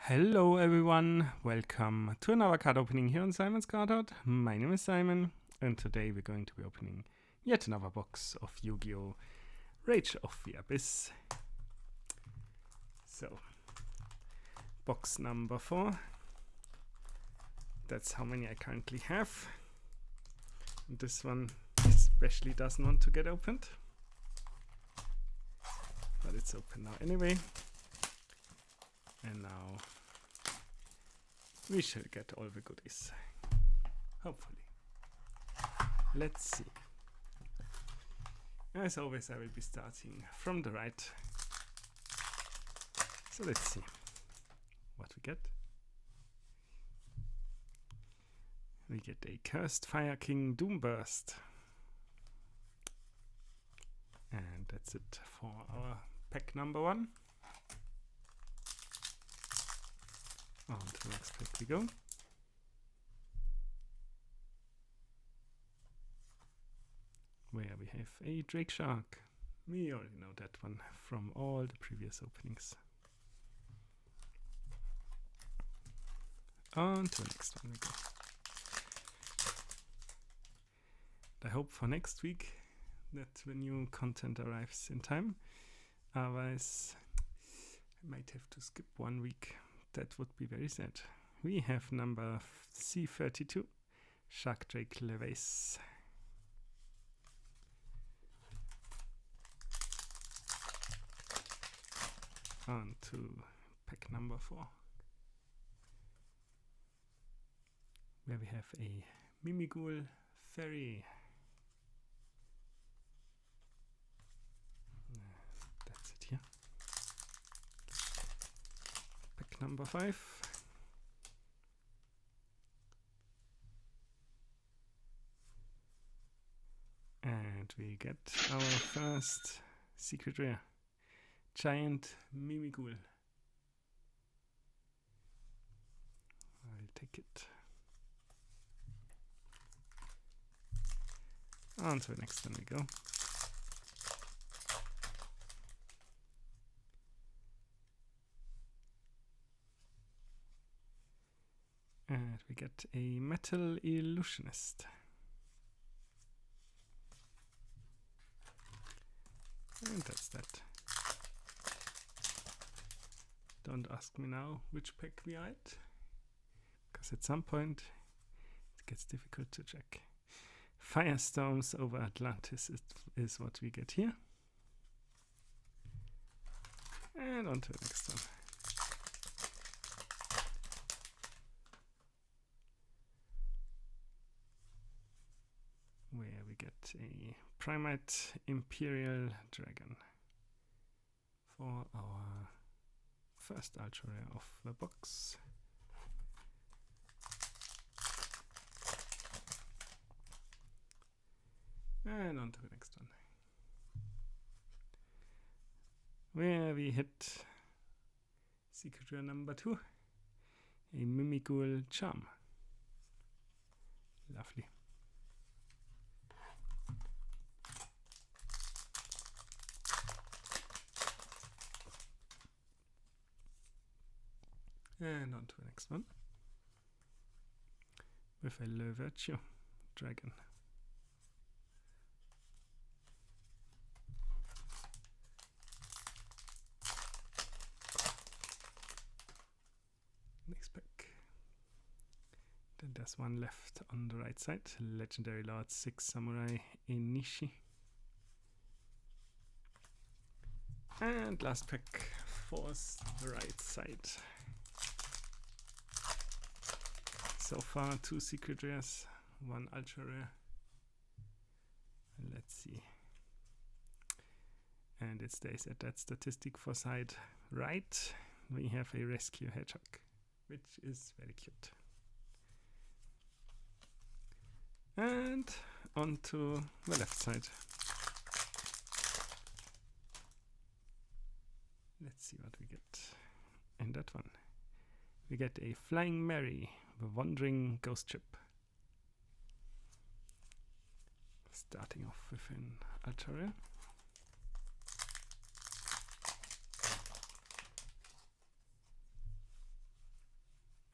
Hello everyone, welcome to another card opening here on Simon's Card Hut. My name is Simon and today we're going to be opening yet another box of Yu-Gi-Oh! Rage of the Abyss. So, box number 4. That's how many I currently have. This one especially doesn't want to get opened, but it's open now anyway. And now we shall get all the goodies, hopefully. Let's see. As always, I will be starting from the right. So let's see what we get. We get a Cursed Fire King Doomburst. And that's it for our pack number 1. On to the next pack we go. Where we have a Drake Shark. We already know that one from all the previous openings. On to the next one we go. I hope for next week that the new content arrives in time. Otherwise, I might have to skip 1 week. That would be very sad. We have number C32, Shark Drake Levace. On to pack number 4, where we have a Mimighoul Fairy. That's it here. Pack number 5. And we get our first secret rare. Giant Mimighoul. I'll take it. On to the next one we go. And we get a Metal Illusionist. And that's that. Don't ask me now which pack we are at, because at some point it gets difficult to check. Firestorms over Atlantis is what we get here. And on to the next one. Where we get a Primate Imperial Dragon for our first ultra rare of the box. And on to the next one, where we hit secret rare number 2, a Mimighoul Charm. Lovely. And on to the next one, with a Le Virtue Dragon. Next pack. Then there's one left on the right side, Legendary Lord 6 Samurai Enishi. And last pack for the right side. So far 2 secret rares, 1 ultra rare. Let's see. And it stays at that statistic for side right. We have a Rescue Hedgehog, which is very cute. And on to the left side. Let's see what we get in that one. We get a Flying Mary, the Wandering Ghost Ship. Starting off with an ultra rare.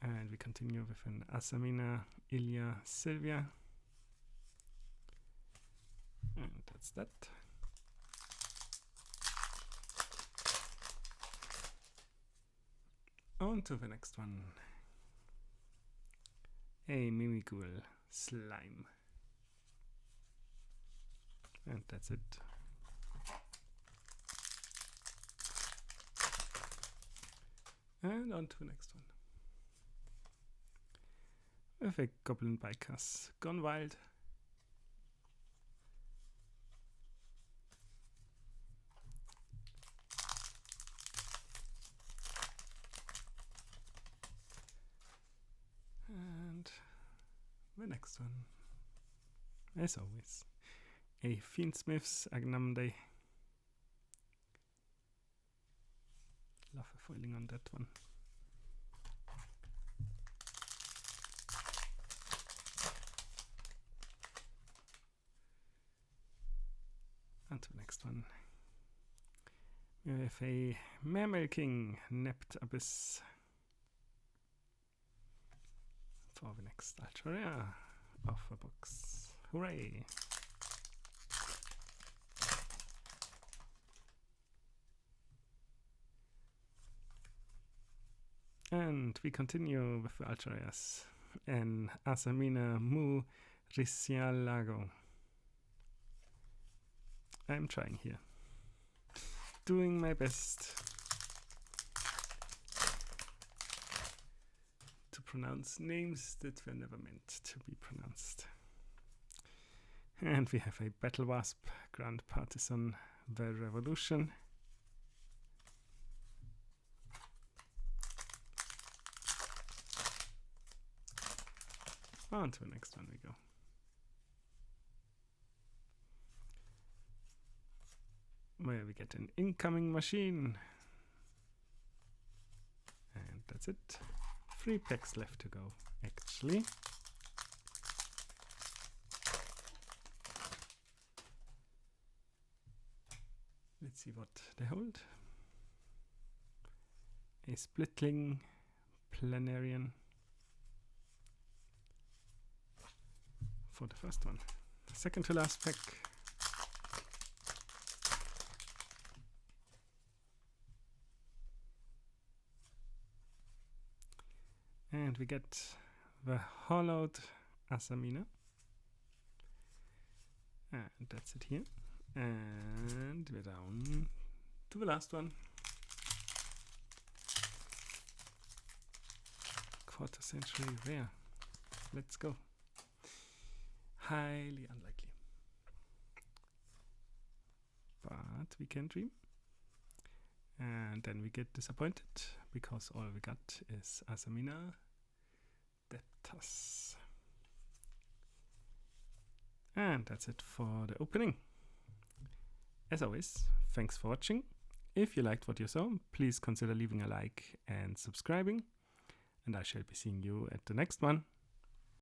And we continue with an Asamina, Ilya, Sylvia. And that's that. On to the next one. A Mimighoul slime. And that's it. And on to the next one. With a Goblin Bikers Gone Wild. And the next one, as always, a Fiendsmith's Agnamday. Love the foiling on that one. And to the next one. We have a Mammal King Nept Abyss. For the next ultra rare of the box. Hooray! And we continue with the ultra rares. An Asamina Mu Risialago. I'm trying here. Doing my best to pronounce names that were never meant to be pronounced. And we have a Battle Wasp, Grand Partisan, The Revolution. On to the next one we go. Where we get an incoming machine. And that's it. 3 packs left to go, actually. Let's see what they hold. A Splitling Planarian for the first one. The second to last pack. And we get the hollowed Asamina. And that's it here. And we're down to the last one. Quarter century rare. Let's go. Highly unlikely. But we can dream. And then we get disappointed because all we got is Asamina Deptas. And that's it for the opening. As always, thanks for watching. If you liked what you saw, please consider leaving a like and subscribing. And I shall be seeing you at the next one.